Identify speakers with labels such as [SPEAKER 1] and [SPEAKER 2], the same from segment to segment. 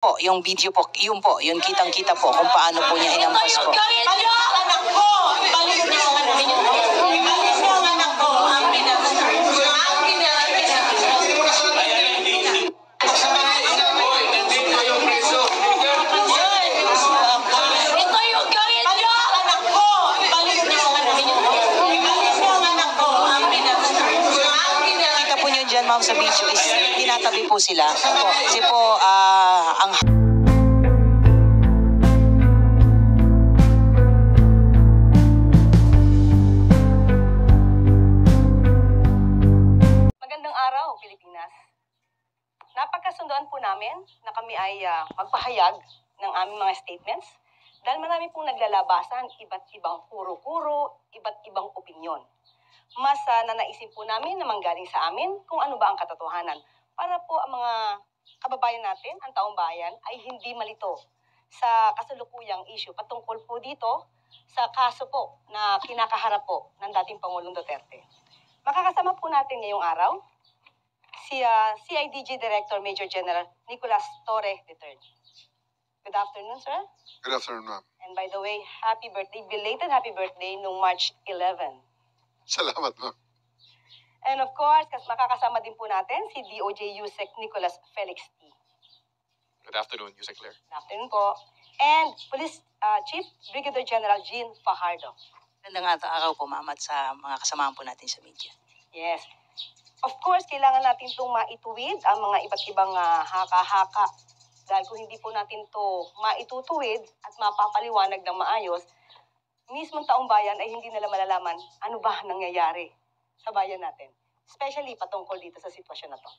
[SPEAKER 1] Po, yung video po, yun kitang-kita po kung paano po niya hinampas po. Kita po niyo dyan, ma'am, sa video is tinatabi po sila. Kasi po, ang
[SPEAKER 2] Pilipinas. Napagkasundoan po namin na kami ay magpahayag ng aming mga statements dahil marami pong naglalabasan, iba't ibang kuro-kuro, iba't ibang opinyon. Mas nanaisin po namin na manggaling sa amin kung ano ba ang katotohanan para po ang mga kababayan natin, ang taong bayan, ay hindi malito sa kasalukuyang issue patungkol po dito sa kaso po na kinakaharap po ng dating Pangulong Duterte. Makakasama po natin ngayong araw si CIDG Director Major General Nicolas Torre III. Good afternoon, sir.
[SPEAKER 3] Good afternoon, ma'am.
[SPEAKER 2] And by the way, happy birthday, belated happy birthday nung March 11.
[SPEAKER 3] Salamat, ma'am.
[SPEAKER 2] And of course, makakasama din po natin si DOJ USEC Nicolas Felix T.
[SPEAKER 4] Good afternoon, Yusek Claire.
[SPEAKER 2] Good afternoon po. And Police Chief Brigadier General Jean Fajardo.
[SPEAKER 1] Magandang araw po, ma'am, at sa mga kasamahan po natin sa media.
[SPEAKER 2] Yes. Of course, kailangan natin itong maituwid ang mga iba't ibang haka-haka. Dahil kung hindi po natin ito maitutuwid at mapapaliwanag ng maayos, mismong taong bayan ay hindi nila malalaman ano ba nangyayari sa bayan natin. Especially patungkol dito sa sitwasyon na to.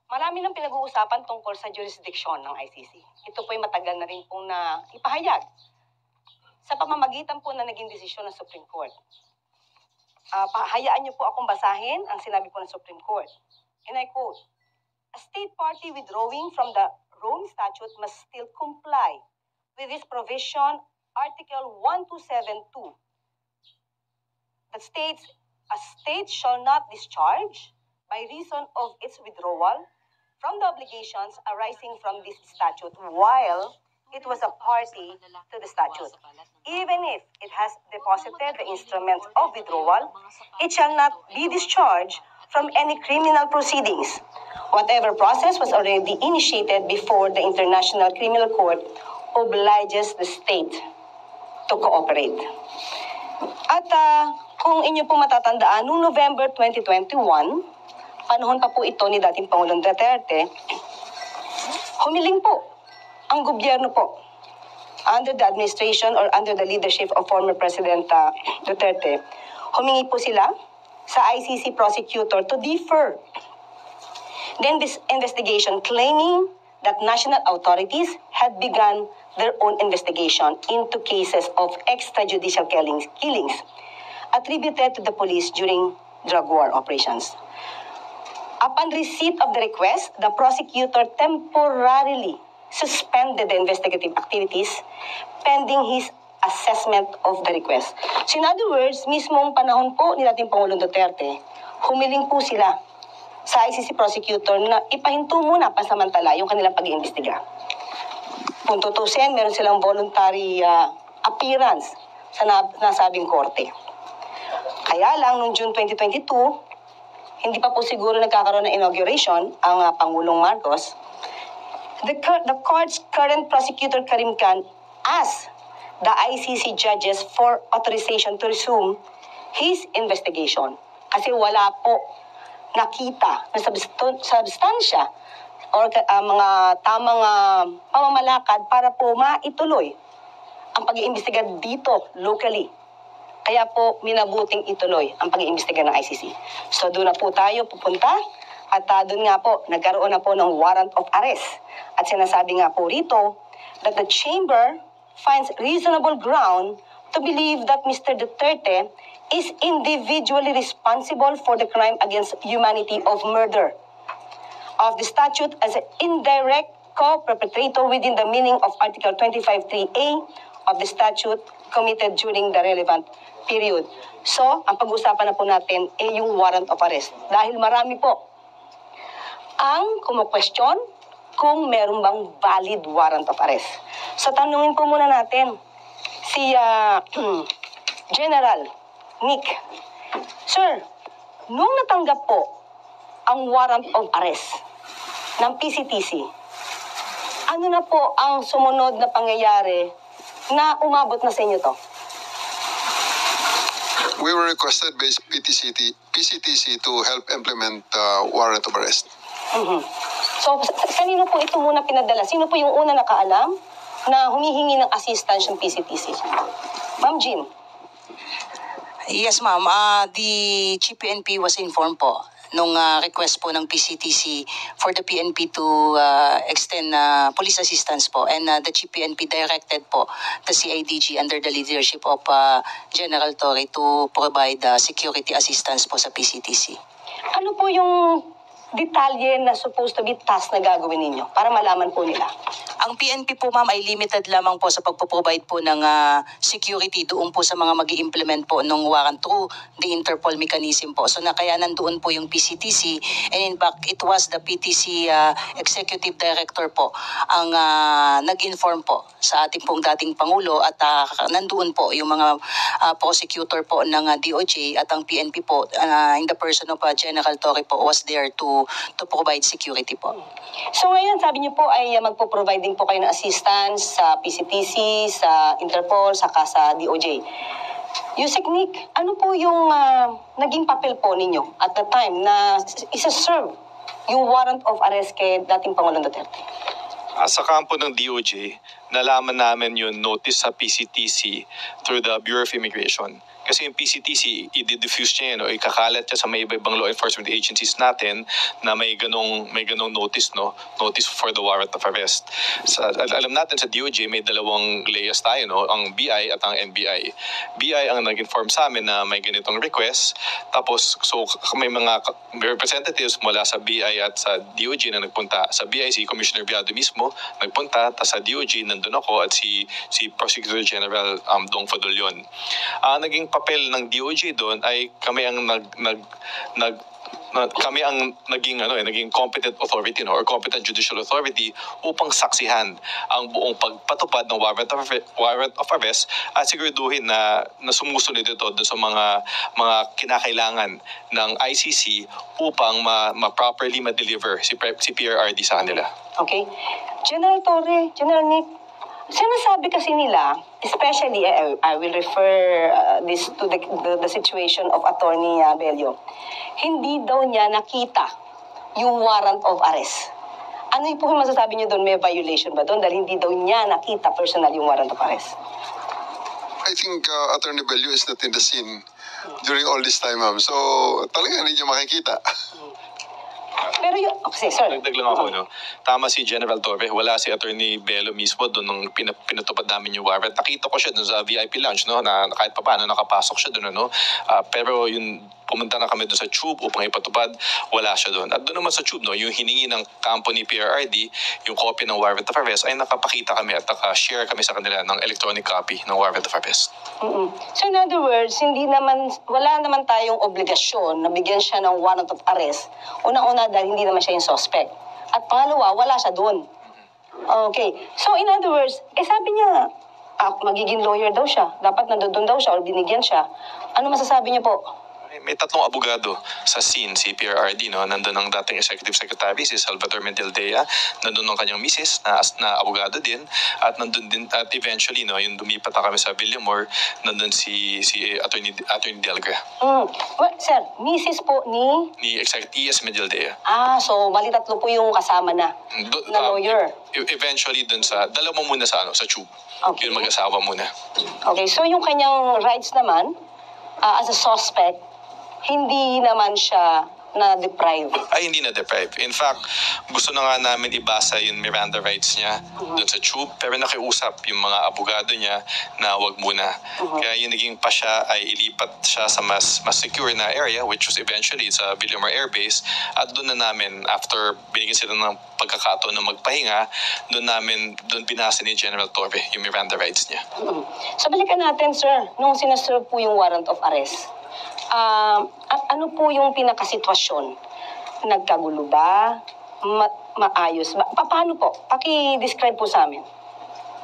[SPEAKER 2] Marami nang pinag-uusapan tungkol sa jurisdiction ng ICC. Ito po ay matagal na rin pong ipahayag sa pamamagitan po na naging desisyon ng Supreme Court. Hayaan niyo po akong basahin ang sinabi po ng Supreme Court. And I quote, "A state party withdrawing from the Rome Statute must still comply with this provision, Article 1272, that states, a state shall not discharge by reason of its withdrawal from the obligations arising from this statute while it was a party to the statute. Even if it has deposited the instrument of withdrawal, it shall not be discharged from any criminal proceedings. Whatever process was already initiated before the International Criminal Court obliges the state to cooperate." At kung inyo po matatandaan, noong November 2021, panahon pa po ito ni dating Pangulong Duterte, humiling po ang gobyerno po, under the administration or under the leadership of former President Duterte, humingi po sila sa ICC prosecutor to defer then this investigation, claiming that national authorities had begun their own investigation into cases of extrajudicial killings attributed to the police during drug war operations. Upon receipt of the request, the prosecutor temporarily suspended the investigative activities pending his assessment of the request. So in other words, mismong panahon po ni dating Pangulong Duterte, humiling po sila sa ICC prosecutor na ipahinto muna pansamantala yung kanilang pag-iimbestiga. Kung tutusin, meron silang voluntary appearance sa nasabing korte. Kaya lang, noong June 2022, hindi pa po siguro nagkakaroon ng inauguration ang Pangulong Marcos. The court's current prosecutor Karim Khan asked the ICC judges for authorization to resume his investigation kasi wala po nakita na substansya or mga tamang pamamalakad para po maituloy ang pag-iimbestiga dito locally. Kaya po minabuting ituloy ang pag-iimbestiga ng ICC. So doon na po tayo pupunta. At doon nga po, nagkaroon na po ng warrant of arrest. At sinasabi nga po rito that the chamber finds reasonable ground to believe that Mr. Duterte is individually responsible for the crime against humanity of murder of the statute as an indirect co-perpetrator within the meaning of Article 25(3)(a) of the statute committed during the relevant period. So, ang pag-uusapan na po natin ay yung warrant of arrest. Dahil marami po ang kumu-question kung meron bang valid warrant of arrest. So tanungin po muna natin si General Nick. Sir, nung natanggap po ang warrant of arrest ng PCTC, ano na po ang sumunod na pangyayari na umabot na sa inyo to?
[SPEAKER 3] We were requested by PCTC to help implement warrant of arrest.
[SPEAKER 2] So, kanino po ito muna pinadala? Sino po yung una nakaalam na humihingi ng assistance yung PCTC? Ma'am Jean.
[SPEAKER 1] Yes, ma'am. The Chief PNP was informed po nung request po ng PCTC for the PNP to extend police assistance po. And the Chief PNP directed po the CIDG under the leadership of General Torre to provide security assistance po sa PCTC.
[SPEAKER 2] Ano po yung detalye na supposed to be task na gagawin ninyo para malaman po nila?
[SPEAKER 1] Ang PNP po, ma'am, ay limited lamang po sa pagpo-provide po ng security doon po sa mga mag-i-implement po ng warrant through the Interpol mechanism po. So na kaya nandoon po yung PCTC, and in fact, it was the PTC Executive Director po ang nag-inform po sa ating pong dating Pangulo at nandoon po yung mga prosecutor po ng DOJ at ang PNP po in the person of General Torre po was there to provide security po.
[SPEAKER 2] So ngayon, sabi niyo po ay magpo-provide din po kayo ng assistance sa PCTC, sa Interpol, saka sa DOJ. Yusek Nick, ano po yung naging papel po ninyo at the time na isa-serve yung warrant of arrest kay dating Pangulong Duterte?
[SPEAKER 5] Sa kampo ng DOJ, nalaman namin yung notice sa PCTC through the Bureau of Immigration. Kasi yung PCTC, i-diffuse niya yun, o ikakalat niya sa may iba-ibang law enforcement agencies natin na may ganong notice, no? Notice for the warrant of arrest. Alam natin sa DOJ, may dalawang layers tayo, no? Ang BI at ang NBI. BI ang nag-inform sa amin na may ganitong request. Tapos, so may mga representatives mula sa BI at sa DOJ na nagpunta. Sa BI, si Commissioner Biado mismo nagpunta, tapos sa DOJ, nandun ako at si Prosecutor General Dong Fadolion. Naging papel ng DOJ doon ay kami ang naging competent authority, no, or competent judicial authority upang saksihan ang buong pagpatupad ng warrant of arrest at siguraduhin na sumusunod ito doon sa mga kinakailangan ng ICC upang ma-properly ma-deliver si PRRD sa kanila.
[SPEAKER 2] Okay. General Torre, General Nick, sinasabi kasi nila, especially, I will refer this to the situation of Attorney Bello, hindi daw niya nakita yung warrant of arrest. Ano po yung masasabi niyo doon? May violation ba doon? Dahil hindi daw niya nakita personal yung warrant of arrest.
[SPEAKER 3] I think Attorney Bello is not in the scene during all this time, ma'am. So, talaga hindi niyo makikita.
[SPEAKER 2] Pero yun, okay, sir.
[SPEAKER 5] Dagdag lang ako, no? Tama si General Torre, wala si Attorney Bello mismo doon nung pinatupad namin yung warrant. Nakita ko siya doon sa VIP lounge, no? Na kahit pa paano nakapasok siya doon, no? Pero yung pumunta na kami doon sa Tube upang ipatupad, wala siya doon. At doon naman sa Tube, no, yung hiningi ng kampo ni PRRD, yung copy ng warrant of arrest, ay nakapakita kami at naka-share kami sa kanila ng electronic copy ng warrant of arrest.
[SPEAKER 2] So in other words, wala naman tayong obligasyon na bigyan siya ng warrant of arrest. Una-una dahil hindi naman siya yung suspect. At pangalawa, wala siya doon. Okay. So in other words, sabi niya, magiging lawyer daw siya. Dapat nandoon daw siya o binigyan siya. Ano masasabi niya po?
[SPEAKER 5] May tatlong abogado sa scene, si PRRD, no? Nandun ang dating Executive Secretary, si Salvador Mendildea, nandun ang kanyang misis na abogado din, at nandun din, at eventually, no, yung lumipat na kami sa Villamor, nandun si Attorney Delga.
[SPEAKER 2] Well, sir, misis po ni
[SPEAKER 5] ES Mendildea.
[SPEAKER 2] so bali tatlo po yung kasama na lawyer.
[SPEAKER 5] Eventually, dun sa, dalawa muna sa Tube.
[SPEAKER 2] Okay.
[SPEAKER 5] Yung mag-asawa muna.
[SPEAKER 2] Okay, so yung kanyang rights naman, as a suspect, hindi naman siya na-deprive.
[SPEAKER 5] Ay, hindi na-deprive. In fact, gusto na nga namin ibasa yung Miranda rights niya doon sa Tube, pero nakiusap yung mga abogado niya na wag muna. Kaya yung naging pa siya ay ilipat siya sa mas secure na area, which was eventually sa Villamor Air Base, at doon na namin, after binigyan sila ng pagkakataon na magpahinga, doon binasa ni General Torre yung Miranda rights niya.
[SPEAKER 2] So balikan natin, sir, nung sinaserve po yung warrant of arrest, ano po yung pinakasitwasyon? Nagkagulo ba? maayos? Paano po? Paki-describe po sa amin.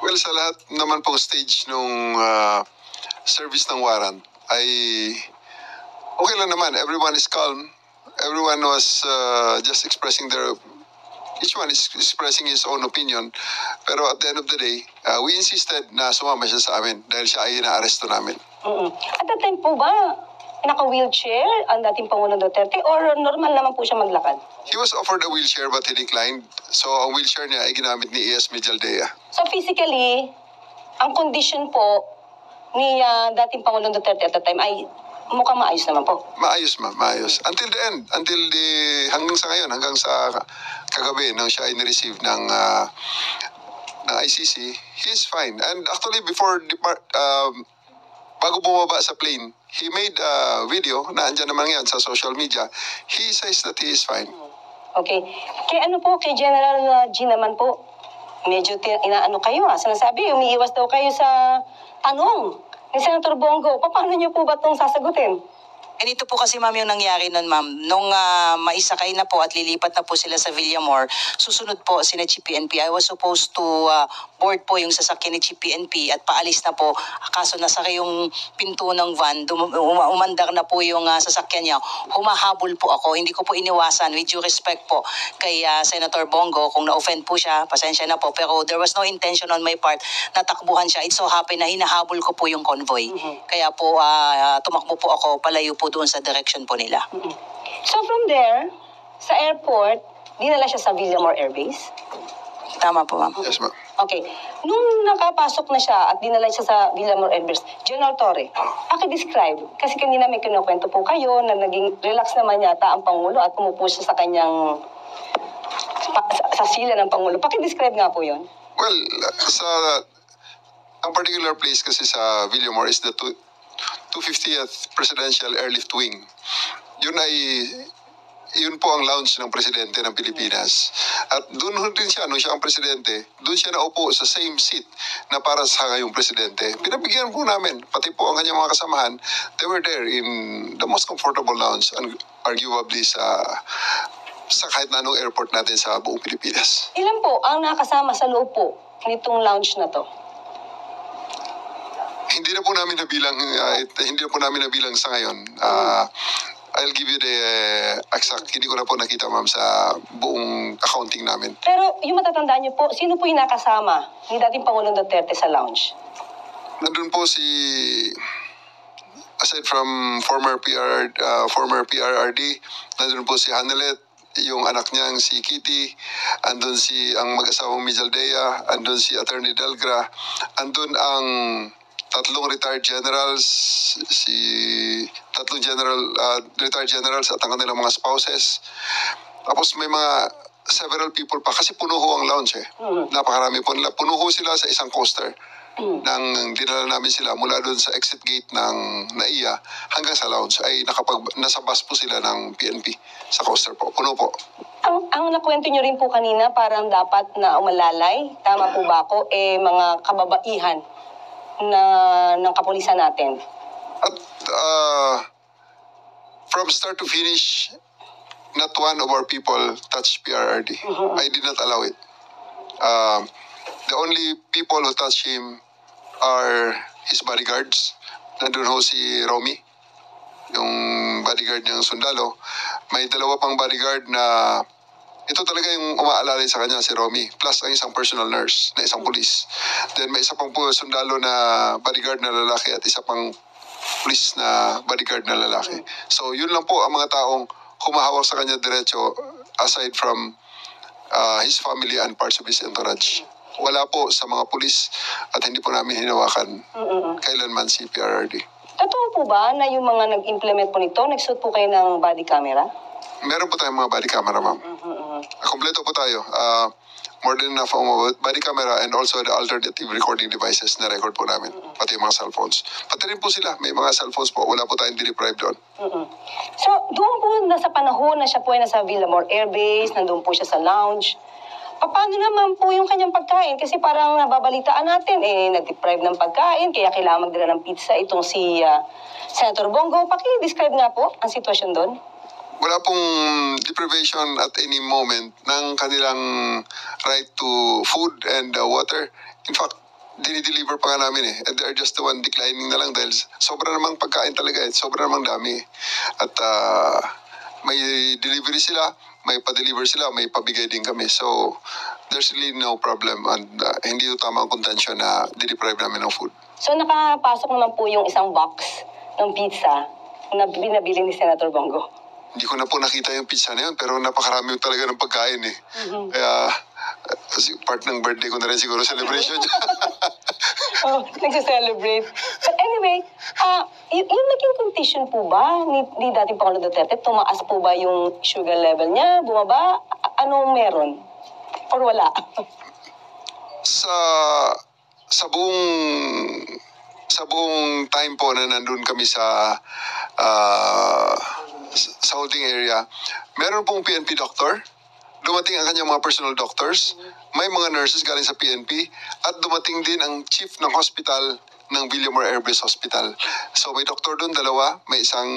[SPEAKER 3] Well, sa lahat naman pong stage nung service ng warrant ay okay lang naman. Everyone is calm. Everyone was just expressing each one is expressing his own opinion. Pero at the end of the day, we insisted na sumama siya sa amin dahil siya ay inaaresto namin.
[SPEAKER 2] At that time po ba, naka-wheelchair ang dating Pangulong Duterte or normal naman po siya maglakad?
[SPEAKER 3] He was offered a wheelchair but he declined. So ang wheelchair niya ay ginamit ni E.S. Mijaldea.
[SPEAKER 2] So physically, ang condition po ni dating Pangulong Duterte at that time ay mukhang maayos naman po.
[SPEAKER 3] Maayos, ma'am, maayos. Until the end, hanggang sa ngayon, hanggang sa kagabi nang siya ay nireceive ng ICC, he's fine. And actually, bago bumaba sa plane, he made a video na andyan naman ngayon sa social media. He says that he is fine.
[SPEAKER 2] Okay. Kay General G naman po, medyo inaano kayo sinasabi, umiiwas daw kayo sa tanong ni Senator Bongo. Paano niyo po ba itong sasagutin?
[SPEAKER 1] Ganito po kasi ma'am yung nangyari nun ma'am. Nung maisakay na po at lilipat na po sila sa Villamor, susunod po sina Chief PNP. I was supposed to board po yung sasakyan ni Chief PNP at paalis na po. Kaso nasakay yung pinto ng van, umandar na po yung sasakyan niya. Humahabol po ako. Hindi ko po iniwasan with due respect po kay Senator Bongo. Kung na-offend po siya, pasensya na po. Pero there was no intention on my part na takbuhan siya. It so happened na hinahabol ko po yung convoy. Kaya po tumakbo po ako, palayo po doon sa direction po nila.
[SPEAKER 2] So from there, sa airport, dinala siya sa Villamor Air Base?
[SPEAKER 1] Tama po ma'am.
[SPEAKER 3] Yes, ma'am.
[SPEAKER 2] Okay. Nung nakapasok na siya at dinala siya sa Villamor Air Base, General Torre, paki-describe. Kasi kanina may kinukwento po kayo na naging relax naman yata ang Pangulo at pumupo siya sa kanyang sa sila ng Pangulo. Paki-describe nga po yun.
[SPEAKER 3] Well, ang particular place kasi sa Villamor is the 250th Presidential Airlift Wing. Yun po ang lounge ng presidente ng Pilipinas. At doon din siya, nung siya ang presidente, doon siya naupo sa same seat na para sa ngayong presidente. Pinabigyan po namin, pati po ang kanyang mga kasamahan, they were there in the most comfortable lounge, and arguably sa kahit na anong airport natin sa buong Pilipinas.
[SPEAKER 2] Ilan po ang nakasama sa loob po nitong lounge na to?
[SPEAKER 3] Hindi na po namin nabilang sa ngayon. I'll give you the exact, hindi ko na po nakita ma'am sa buong accounting namin.
[SPEAKER 2] Pero yung matatandaan niyo po, sino po yung nakasama ni dating Pangulong Duterte sa lounge?
[SPEAKER 3] Nandun po aside from former PRRD, nandun po si Hanelet, yung anak niyang si Kitty, andun ang mag-asawang Mijaldea, andun si Attorney Delgra, andun ang tatlong retired generals retired generals at ang kanilang mga spouses. Tapos may mga several people pa kasi puno ho ang lounge Napakarami po nila. Puno ho sila sa isang coaster. Nang dinala namin sila mula doon sa exit gate ng NAIA hanggang sa lounge ay nasa bus po sila ng PNP sa coaster po. Puno po.
[SPEAKER 2] Ang nakwento nyo rin po kanina, parang dapat na umalalay, tama po ba ako, mga kababaihan ng kapulisan natin.
[SPEAKER 3] At from start to finish, not one of our people touched PRRD. I did not allow it. The only people who touched him are his bodyguards. Nandun ho si Romy, yung bodyguard niyang sundalo. May dalawa pang bodyguard na ito talaga yung umaalalay sa kanya, si Romy. Plus ang isang personal nurse na isang pulis. Then may isa pang sundalo na bodyguard na lalaki at isa pang pulis na bodyguard na lalaki. So yun lang po ang mga taong humahawak sa kanya diretso aside from his family and parts of his entourage. Wala po sa mga pulis at hindi po namin hinawakan kailanman si PRRD.
[SPEAKER 2] Totoo po ba na yung mga nag-implement po nito, nagsuot po kayo ng body camera?
[SPEAKER 3] Meron po tayong mga body camera, ma'am. Kompleto po tayo. More than enough body camera and also the alternative recording devices na record po namin. Pati yung mga cellphones. Pati rin po sila, may mga cellphones po. Wala po tayong deprived doon.
[SPEAKER 2] So, doon po nasa panahon na siya po ay nasa Villamor Air Base, nandun po siya sa lounge. Paano naman po yung kanyang pagkain? Kasi parang nababalitaan natin, nag-deprive ng pagkain, kaya kailangan magdala ng pizza itong si Senator Bongo. Paki-describe nga po ang sitwasyon doon.
[SPEAKER 3] wala pong deprivation at any moment ng kanilang right to food and water. In fact, dinideliver pa nga namin eh. And they're just the one declining na lang dahil sobra namang pagkain talaga eh. Sobra namang dami. At may delivery sila, may pa-deliver sila, may pabigay din kami. So, there's really no problem. And hindi ito tama ang contention na dideprive namin ng food.
[SPEAKER 2] So nakapasok naman po yung isang box ng pizza na binabili ni Senator Bongo.
[SPEAKER 3] Hindi ko na po nakita yung pizza na yun, pero napakarami talaga ng pagkain eh. Kaya, kasi part ng birthday ko na rin siguro celebration niya.
[SPEAKER 2] Oh, nagse-celebrate. But anyway, yung naging condition po ba ni dating Pangulo Duterte, tumaas po ba yung sugar level niya? Bumaba? Anong meron? Or wala?
[SPEAKER 3] sa buong time po na nandun kami sa holding area, meron pong PNP doctor, dumating ang kanyang mga personal doctors, may mga nurses galing sa PNP, at dumating din ang chief ng hospital ng Villamor Air Base Hospital. So may doktor doon, dalawa, may isang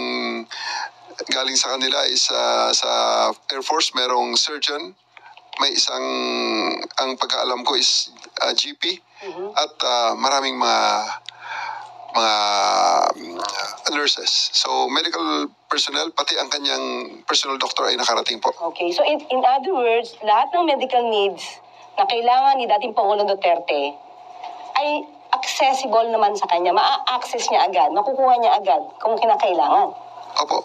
[SPEAKER 3] galing sa kanila is sa Air Force, merong surgeon, may isang, ang pagkaalam ko is GP, at maraming mga nurses. So medical personnel, pati ang kanyang personal doctor ay nakarating po.
[SPEAKER 2] Okay, so in other words, lahat ng medical needs na kailangan ni dating Pangulo Duterte ay accessible naman sa kanya. Ma-access niya agad, makukuha niya agad kung kinakailangan.
[SPEAKER 3] Opo.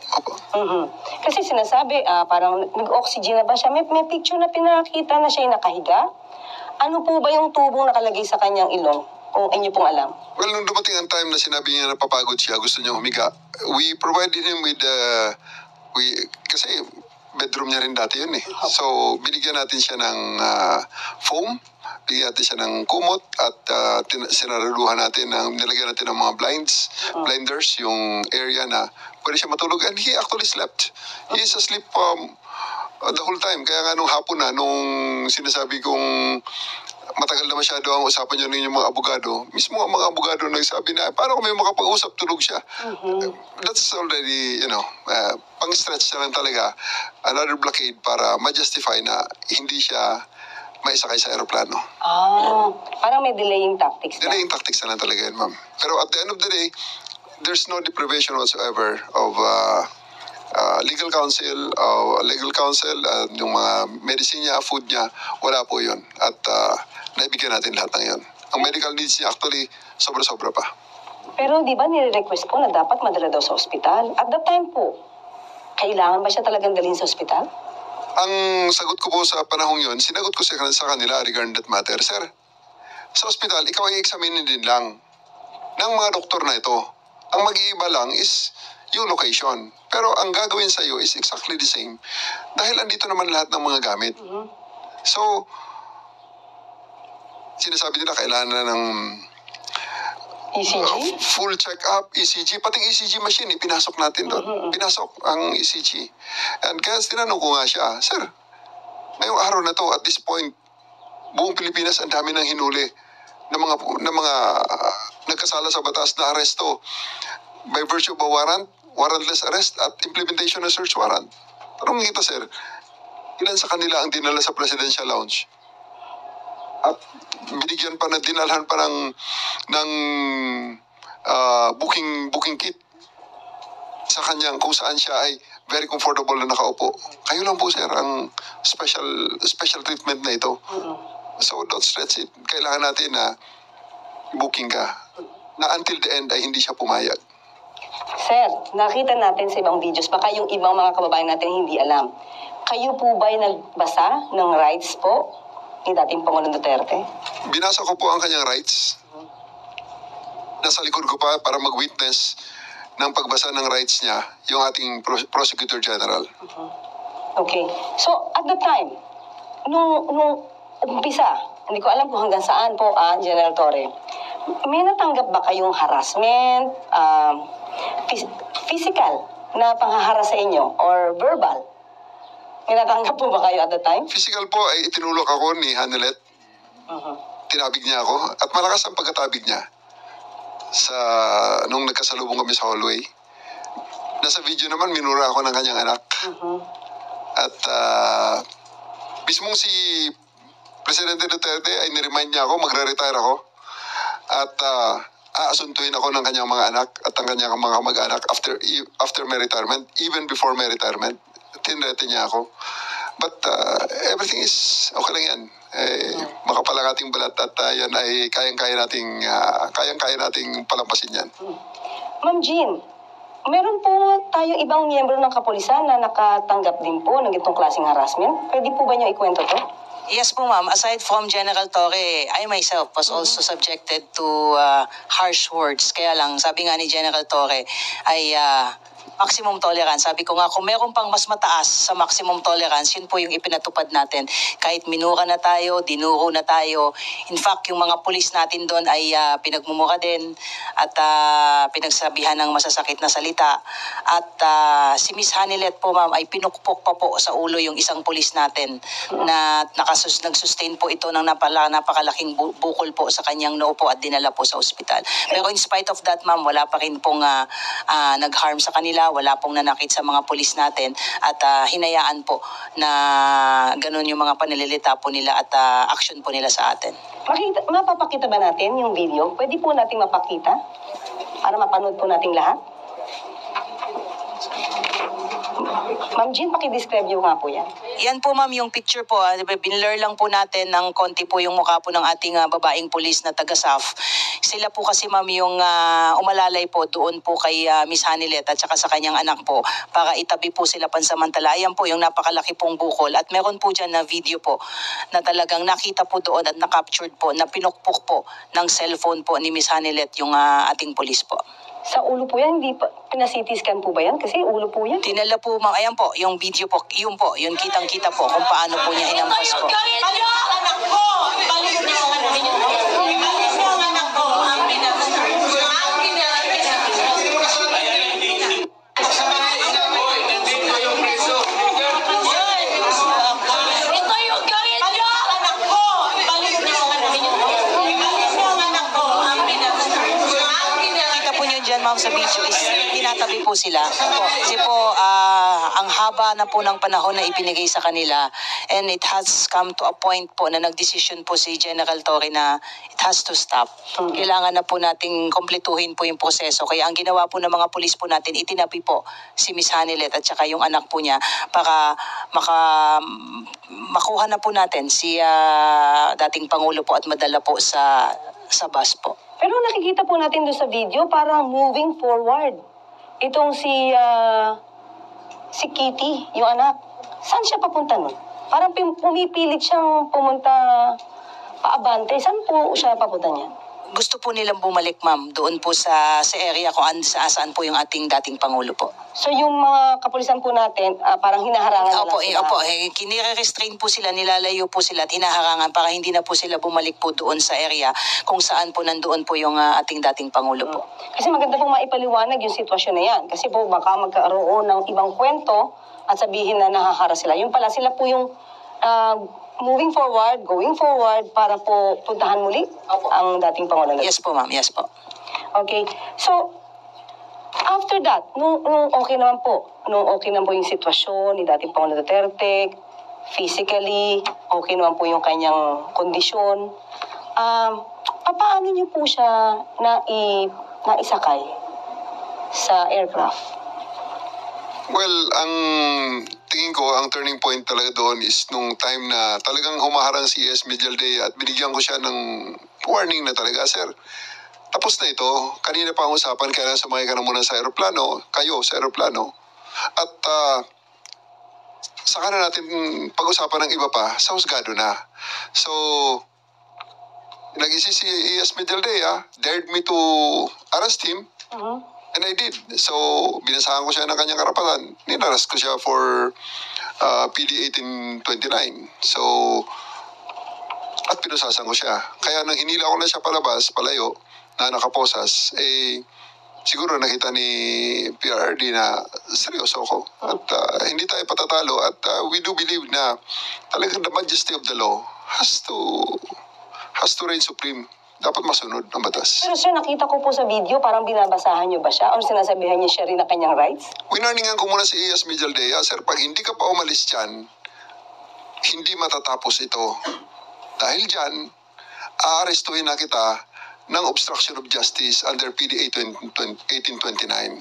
[SPEAKER 2] Kasi sinasabi, parang nag-oxygen na ba siya? May picture na pinakita na siya nakahiga. Ano po ba yung tubong nakalagay sa kanyang ilong? Kung inyo pong alam.
[SPEAKER 3] Well, nung dumating ang time na sinabi niya na napapagod siya, gusto niya humiga, we provided him with, kasi bedroom niya rin dati yun eh. So, binigyan natin siya ng foam, bigyan natin siya ng kumot, at sinaraduhan natin, nilagyan natin ng mga blinders, yung area na pwede siya matulog. And he actually slept. He is asleep the whole time. Kaya nga nung hapon na, nung sinasabi kong matagal na masyado ang usapan niyo ng mga abogado, mismo ang mga abogado nagsabi na, paano kung may makapag-usap, tulog siya? That's already, pang-stretch na lang talaga, another blockade para ma-justify na hindi siya maisakay sa aeroplano.
[SPEAKER 2] Parang may delaying tactics na.
[SPEAKER 3] Delaying tactics na lang talaga yun, ma'am. Pero at the end of the day, there's no deprivation whatsoever of legal counsel, yung mga medicine niya, food niya, wala po yun. At naibigyan natin lahat ng yun. Ang medical needs niya actually, sobra-sobra pa.
[SPEAKER 2] Pero di ba nire-request po na dapat madala daw sa ospital? At that time po, kailangan ba siya talagang dalhin sa ospital?
[SPEAKER 3] Ang sagot ko po sa panahong yun, sinagot ko sa kanila regarding that matter, Sir, sa ospital, ikaw ay examinin din lang ng mga doktor na ito. Ang mag-iiba lang is yung location. Pero ang gagawin sa iyo is exactly the same. Dahil andito naman lahat ng mga gamit. So, sinasabi nila kailangan na ng
[SPEAKER 2] ECG?
[SPEAKER 3] Full check-up, ECG, pati ECG machine, pinasok natin doon. Pinasok ang ECG. And kaya tinanong ko nga siya, Sir, ngayong araw na to, at this point, buong Pilipinas ang dami ng hinuli ng mga nagkasala sa batas na aresto by virtue of a warrantless arrest at implementation ng search warrant. Tanong kita, Sir, ilan sa kanila ang dinala sa presidential lounge? At binigyan pa na dinalhan pa ng booking kit sa kanyang kung saan siya ay very comfortable na nakaupo. Kayo lang po, Sir, ang special treatment na ito. So don't stretch it. Kailangan natin na booking ka na until the end ay hindi siya pumayag.
[SPEAKER 2] Sir, nakita natin sa ibang videos, baka yung ibang mga kababayan natin hindi alam. Kayo po ba'y nagbasa ng rights po ni dating Pangulong Duterte?
[SPEAKER 3] Binasa ko po ang kanyang rights. Nasa likod ko pa para mag-witness ng pagbasa ng rights niya, yung ating Prosecutor General.
[SPEAKER 2] Okay. So, at the time, nung umpisa, hindi ko alam kung hanggang saan po, General Torre, may natanggap ba kayong harassment, physical na panghaharas sa inyo, or verbal? May natanggap po ba kayo at the time?
[SPEAKER 3] Physical po ay itinulak ako ni Hanelet. Tinabig niya ako at malakas ang pagkatabig niya nung nagkasalubong kami sa hallway. nasa video naman, minura ako ng kanyang anak. At mismong si Presidente Duterte ay niremind niya ako, magre-retire ako. At aasuntuin ako ng kanyang mga anak at ang kanyang mga mag-anak after my retirement, even before my retirement. Tinrete niya ako. But everything is okay lang yan. Makapal ang ating balat at yan ay kayang-kaya nating palampasin yan.
[SPEAKER 2] Ma'am Jean, meron po tayong ibang miyembro ng kapulisan na nakatanggap din po ng itong klaseng harassment. Pwede po ba niyo ikwento to?
[SPEAKER 1] Yes po ma'am, aside from General Torre, I myself was also subjected to harsh words. Kaya lang, sabi nga ni General Torre ay maximum tolerance. Sabi ko nga, kung meron pang mas mataas sa maximum tolerance, yun po yung ipinatupad natin. Kahit minura na tayo, dinuro na tayo. In fact, yung mga pulis natin doon ay pinagmumura din at pinagsabihan ng masasakit na salita. At si Miss Hanilet po ma'am ay pinukpok pa po sa ulo yung isang pulis natin na nag-sustain po ito ng napakalaking bukol po sa kanyang noo po at dinala po sa ospital. Pero in spite of that ma'am, wala pa rin pong nag-harm sa kanila, wala pong nanakit sa mga pulis natin at hinayaan po na ganun yung mga panililita po nila at action po nila sa atin.
[SPEAKER 2] Mapapakita ba natin yung video? Pwede po natin mapakita para mapanood po nating lahat? Ma'am Jean, pakidescribe yung nga po yan.
[SPEAKER 1] Yan po ma'am yung picture po. Binlur lang po natin ng konti po yung mukha po ng ating babaeng pulis na taga-SAF. Sila po kasi ma'am yung umalalay po doon po kay Miss Hanilet at saka sa kanyang anak po para itabi po sila pansamantala. Ayan po yung napakalaki pong bukol at meron po dyan na video po na talagang nakita po doon at na-captured po na pinukpok po ng cellphone po ni Miss Hanilet yung ating pulis po.
[SPEAKER 2] Sa ulo po yan, hindi pa, pina-CT scan po ba yan? Kasi ulo po yan.
[SPEAKER 1] Dinala po ma'am, ayan po, yung video po, yun kitang-kita po kung paano po niya hinampas po. Ma'am, sa video is tinatabi po sila. Kasi po, ang haba na po ng panahon na ibinigay sa kanila and it has come to a point po na nagdesisyon po si General Torre na it has to stop. Kailangan na po nating kompletuhin po yung proseso. Kaya ang ginawa po ng mga pulis po natin, itinabi po si Miss Hanilet at saka yung anak po niya para makuha na po natin si dating Pangulo po at madala po sa bus po.
[SPEAKER 2] Pero nakikita po natin doon sa video, parang moving forward. Itong si Kitty, yung anak. Saan siya papunta nun? Parang pumipilit siyang pumunta paabante. Saan po siya papunta niya?
[SPEAKER 1] Gusto po nilang bumalik ma'am doon po sa area kung saan po yung ating dating Pangulo po.
[SPEAKER 2] So yung mga kapulisan po natin, parang hinaharangan na lang sila?
[SPEAKER 1] Opo. Kinire-restrain po sila, nilalayo po sila at hinaharangan para hindi na po sila bumalik po doon sa area kung saan po nandoon po yung ating dating Pangulo po.
[SPEAKER 2] Kasi maganda pong maipaliwanag yung sitwasyon na yan. Kasi po baka magkaroon ng ibang kwento at sabihin na nahahara sila. Yung pala sila po yung moving forward, going forward para po puntahan muli ang dating Pangulo.
[SPEAKER 1] Yes po ma'am, yes po.
[SPEAKER 2] Okay. So, after that, nung okay naman po yung sitwasyon ni dating Pangulo Duterte, physically, okay naman po yung kanyang kondisyon, paano niyo po siya naisakay sa aircraft?
[SPEAKER 3] Well, ang tingin ko, ang turning point talaga doon is nung time na talagang humaharang si S. Medialdea at binigyan ko siya ng warning na talaga, sir, tapos na ito. Kanina pa ang usapan, kaya sumakay ka na muna sa aeroplano, kayo sa aeroplano. At saka na natin pag-usapan ng iba pa, sa husgado na. So, nag-isip si S. Medialdea, dared me to arrest him. And I did. So, binasahan ko siya ng kanyang karapatan. Ninaras ko siya for PD 1829. So, at pinusasan ko siya. Kaya nang hinila ko na siya palabas, palayo, na nakaposas, siguro nakita ni PRRD na seryoso ako. At hindi tayo patatalo. At we do believe na talagang the majesty of the law has to reign supreme dapat masunod ang batas.
[SPEAKER 2] Pero sir, nakita ko po sa video, parang binabasahan niyo ba siya? O sinasabihan niya siya rin na kanyang rights?
[SPEAKER 3] Winarningan ko muna si Iyas Mijaldea, sir, pag hindi ka pa umalis dyan, hindi matatapos ito. Dahil dyan, aarestuhin na kita ng obstruction of justice under PDA 1829.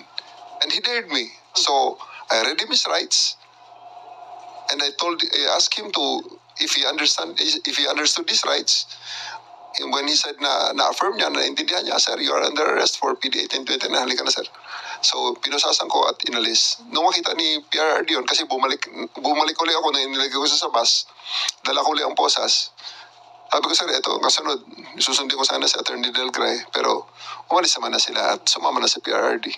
[SPEAKER 3] And he dared me. So, I read him his rights. And I asked him to, if he understood his rights. And when he said na-affirm niya, naintindihan niya, sir, you are under arrest for PDA 1829, halika na, sir. So, pinusasan ko at inalis. Nung makita ni PRRD yun, kasi bumalik ulit ako na inilagay ko sa bus, dala ko ulit ang posas. Sabi ko, sir, ito, kasunod, susundin ko sana si Attorney Del Gray, pero umalis naman na sila at sumama na si PRRD.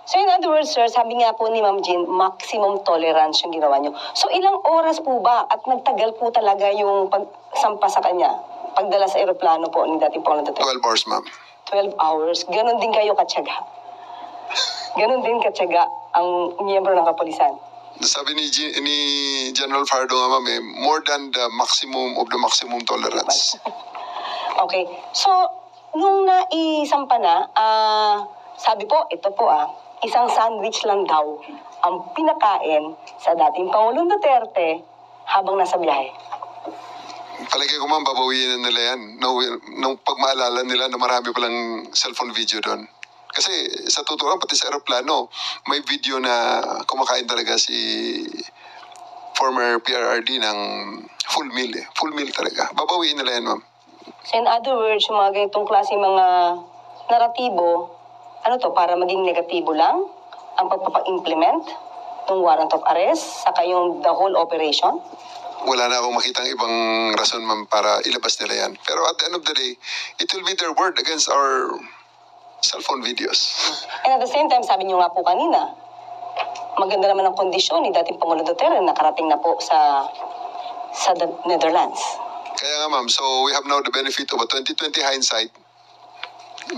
[SPEAKER 2] So in other words, sir, sabi nga po ni Ma'am Jean, maximum tolerance yung ginawa niyo. So ilang oras po ba at nagtagal po talaga yung pagsampa sa kanya? Pagdala sa eroplano po ni dating Pangulong Duterte?
[SPEAKER 3] 12 hours, ma'am.
[SPEAKER 2] 12 hours. Ganon din kayo katyaga. Ganon din katyaga ang miyembro ng kapulisan.
[SPEAKER 3] Sabi ni General Fardo nga, ma'am, more than the maximum of the maximum tolerance.
[SPEAKER 2] Okay. So, nung naisampa na, sabi po, ito po isang sandwich lang daw ang pinakain sa dating Pangulong Duterte habang nasa biyahe.
[SPEAKER 3] Palagay ko, ma'am, babawiin na nila yan. Nung pagmaalala nila na marami palang cellphone video doon. Kasi sa totoo lang, pati sa aeroplano, may video na kumakain talaga si former PRRD ng full meal. Full meal talaga. Babawiin nila yan, ma'am.
[SPEAKER 2] So in other words, yung mga ganitong klase mga naratibo, ano to, para maging negatibo lang ang pagpapa-implement ng warrant of arrest, saka yung the whole operation?
[SPEAKER 3] Wala na akong makitang ibang rason, ma'am, para ilabas nila yan. Pero at the end of the day, it will be their word against our cellphone videos.
[SPEAKER 2] And at the same time, sabi niyo nga po kanina, maganda naman ang kondisyon ni dating Pangulong Duterte na nakarating na po sa Netherlands.
[SPEAKER 3] Kaya nga, ma'am, so we have now the benefit of a 2020 hindsight.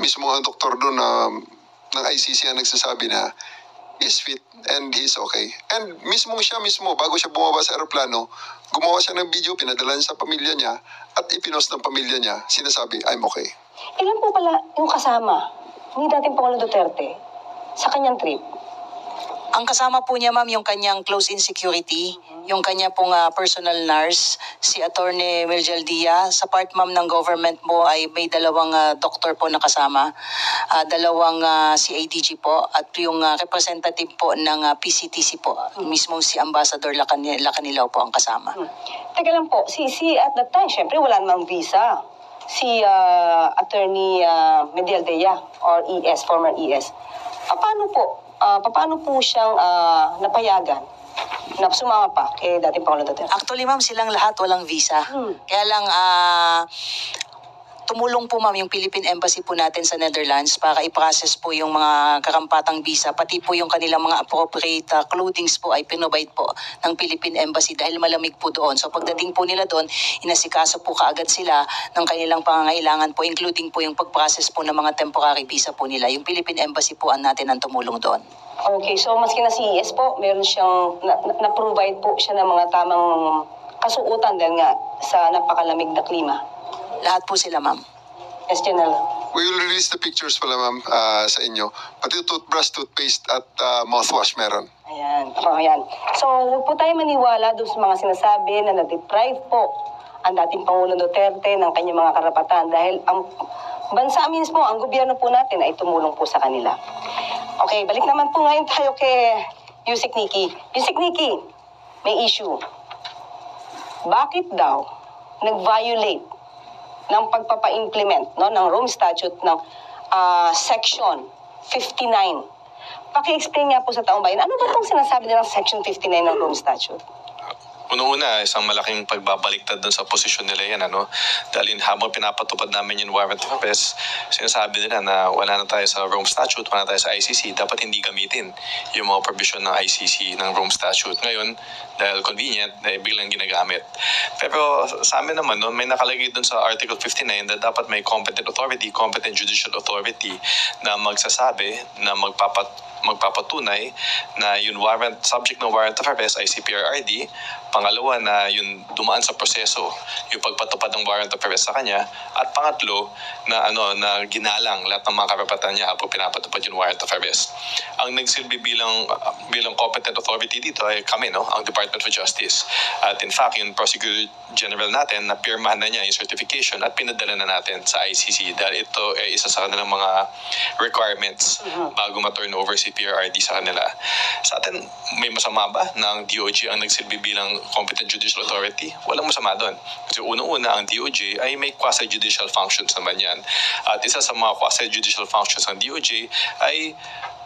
[SPEAKER 3] Mismo ang doktor doon ng ICC ang nagsasabi na he's fit and he's okay. And siya mismo, bago siya bumaba sa aeroplano, gumawa siya ng video, pinadala niya sa pamilya niya, at ipinost ng pamilya niya, sinasabi, I'm okay.
[SPEAKER 2] Ilan po pala yung kasama ni dating Pangulong Duterte sa kanyang trip?
[SPEAKER 1] Ang kasama po niya, ma'am, yung kanyang close-in security, yung kanya pong personal nurse, si Attorney Mijaldea. Sa part, ma'am, ng government mo ay may dalawang doktor po na kasama, dalawang CADG po, at yung representative po ng PCTC po, mismo si Ambassador Lacanilaw po ang kasama.
[SPEAKER 2] Teka lang po, si at that time, syempre wala namang visa. Si Attorney Mijaldea or ES, former ES. Paano po siyang napayagan na sumama pa kay dating Pangulong Duterte?
[SPEAKER 1] Actually, ma'am, silang lahat walang visa. Kaya lang, tumulong po, ma'am, yung Philippine Embassy po natin sa Netherlands para i-process po yung mga karampatang visa, pati po yung kanilang mga appropriate clothings po ay pinobide po ng Philippine Embassy dahil malamig po doon. So pagdating po nila doon, inasikaso po kaagad sila ng kanilang pangangailangan po, including po yung pag-process po ng mga temporary visa po nila. Yung Philippine Embassy po ang natin ang tumulong doon.
[SPEAKER 2] Okay, so maski na si ES po, meron siyang na-provide po siya ng mga tamang kasuotan dahil nga sa napakalamig na klima.
[SPEAKER 1] Lahat po sila, ma'am.
[SPEAKER 2] Yes, General.
[SPEAKER 3] We will release the pictures pala, ma'am, sa inyo. Pati toothbrush, toothpaste, at mouthwash meron.
[SPEAKER 2] Ayan. Ayan. So, huwag po tayo maniwala doon sa mga sinasabi na na-deprive po ang dating Pangulong Duterte ng kanyang mga karapatan dahil ang bansa mismo, ang gobyerno po natin ay tumulong po sa kanila. Okay, balik naman po ngayon tayo kay Yusek Nikki. Yusek Nikki, may issue. Bakit daw nag-violate ng pagpapa-implement ng Rome Statute ng Section 59? Paki-explain nga po sa taong bayan, ano ba itong sinasabi nilang Section 59 ng Rome Statute?
[SPEAKER 5] Una, isang malaking pagbabaliktad dun sa posisyon nila yan, Dahil habang pinapatupad namin yung warrant of arrest, sinasabi nila na wala na tayo sa Rome Statute, wala na tayo sa ICC, dapat hindi gamitin yung mga provision ng ICC ng Rome Statute. Ngayon, dahil convenient, biglang ginagamit. Pero sa amin naman, may nakalagay dun sa Article 59 na dapat may competent authority, competent judicial authority na magsasabi na magpapatunay na yung warrant, subject ng warrant of arrest ay si PRRD. Pangalawa na yung dumaan sa proseso, yung pagpatupad ng warrant of arrest sa kanya. At pangatlo na na ginalang lahat ng mga karapatan niya habang pinapatupad yung warrant of arrest. Ang nagsilbi bilang competent authority dito ay kami, ang Department of Justice. At in fact, yung Prosecutor General natin, na pirmahan na niya yung certification at pinadala na natin sa ICC dahil ito ay isa sa kanilang mga requirements bago ma-turn over si PRRD sa kanila. Sa atin, may masama ba na ang DOJ ang nagsilbi bilang competent judicial authority? Walang masama doon. Kasi unang-una, ang DOJ ay may quasi-judicial functions naman yan. At isa sa mga quasi-judicial functions ng DOJ ay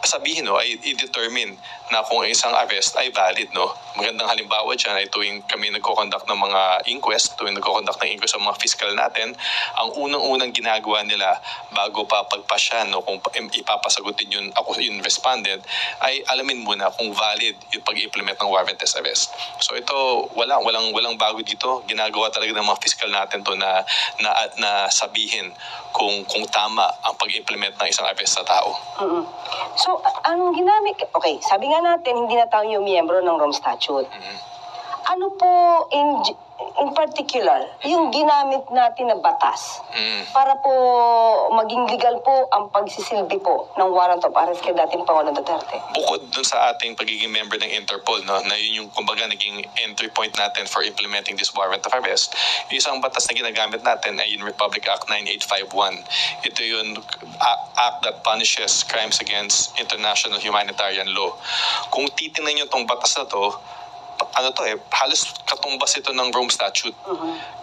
[SPEAKER 5] sabihin, ay i-determine na kung isang arrest ay valid, Magandang halimbawa dyan ay tuwing kami nagko-conduct ng mga inquest, tuwing nagko-conduct ng inquest sa mga fiscal natin, ang unang-unang ginagawa nila bago pa pagpasya, kung ipapasagutin yung respondent, ay alamin muna kung valid yung pag-implement ng warrantless arrest. So ito, walang bago dito. Ginagawa talaga ng mga fiscal natin to na sabihin kung tama ang pag-implement ng isang arrest sa tao.
[SPEAKER 2] So, anong ginamit? Okay, sabi nga natin, hindi na tayo yung miyembro ng Rome Statute. Ano po in particular, yung ginamit natin na batas para po maging legal po ang pagsisilbi po ng warrant of arrest kay dating Pangulong Duterte?
[SPEAKER 5] Bukod dun sa ating pagiging member ng Interpol, na yun yung kumbaga naging entry point natin for implementing this warrant of arrest, yung isang batas na ginagamit natin ay yung Republic Act 9851. Ito yung act that punishes crimes against international humanitarian law. Kung titingnan nyo tong batas na to, halos katumbas ito ng Rome Statute.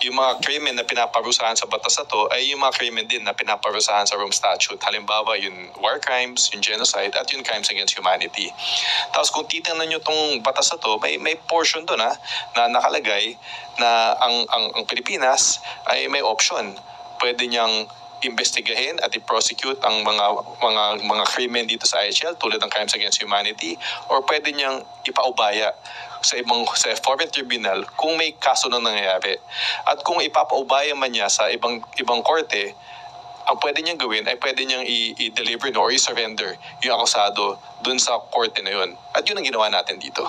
[SPEAKER 5] Yung mga krimen na pinaparusahan sa batas na to ay yung mga krimen din na pinaparusahan sa Rome Statute. Halimbawa, yung war crimes, yung genocide, at yung crimes against humanity. Tapos kung titingnan nyo itong batas na to, may portion doon na nakalagay na ang Pilipinas ay may option. Pwede niyang investigahin at i-prosecute ang mga krimen dito sa IHL tulad ng crimes against humanity, or pwede niyang ipaubaya sa foreign tribunal kung may kaso na nangyayari. At kung ipapaubaya man niya sa ibang korte, ang pwede niyang gawin ay pwede niyang i-deliver or i-surrender yung akusado dun sa korte na yun. At yun ang ginawa natin dito.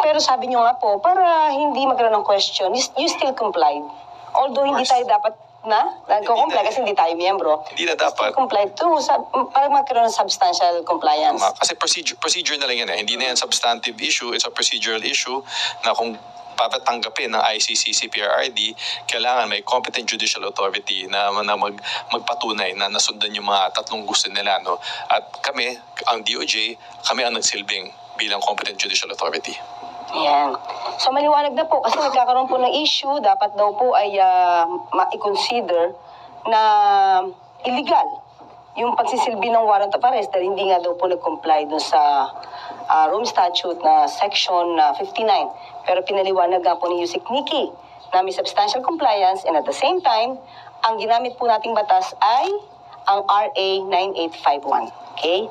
[SPEAKER 2] Pero sabi niyo nga po, para hindi magkaroon ng question, you still complied. Although hindi tayo dapat nagko-comply kasi hindi tayo miyembro.
[SPEAKER 5] Hindi na dapat.
[SPEAKER 2] Comply too, para magkaroon ng substantial compliance.
[SPEAKER 5] Kasi procedure na lang yan. Hindi na yan substantive issue, it's a procedural issue na kung papatanggapin ng ICC si PRRD, kailangan may competent judicial authority na magpatunay na nasundan yung mga tatlong gusto nila. At kami, ang DOJ, kami ang nagsilbing bilang competent judicial authority.
[SPEAKER 2] Ayan. So maliwanag na po kasi nagkakaroon po ng issue, dapat daw po ay ma-consider na illegal yung pagsisilbi ng warrant of arrest dahil hindi nga daw po nag-comply dun sa Rome Statute na Section 59. Pero pinaliwanag nga po ni Yusek Nikki na may substantial compliance and at the same time, ang ginamit po nating batas ay ang RA 9851. Okay?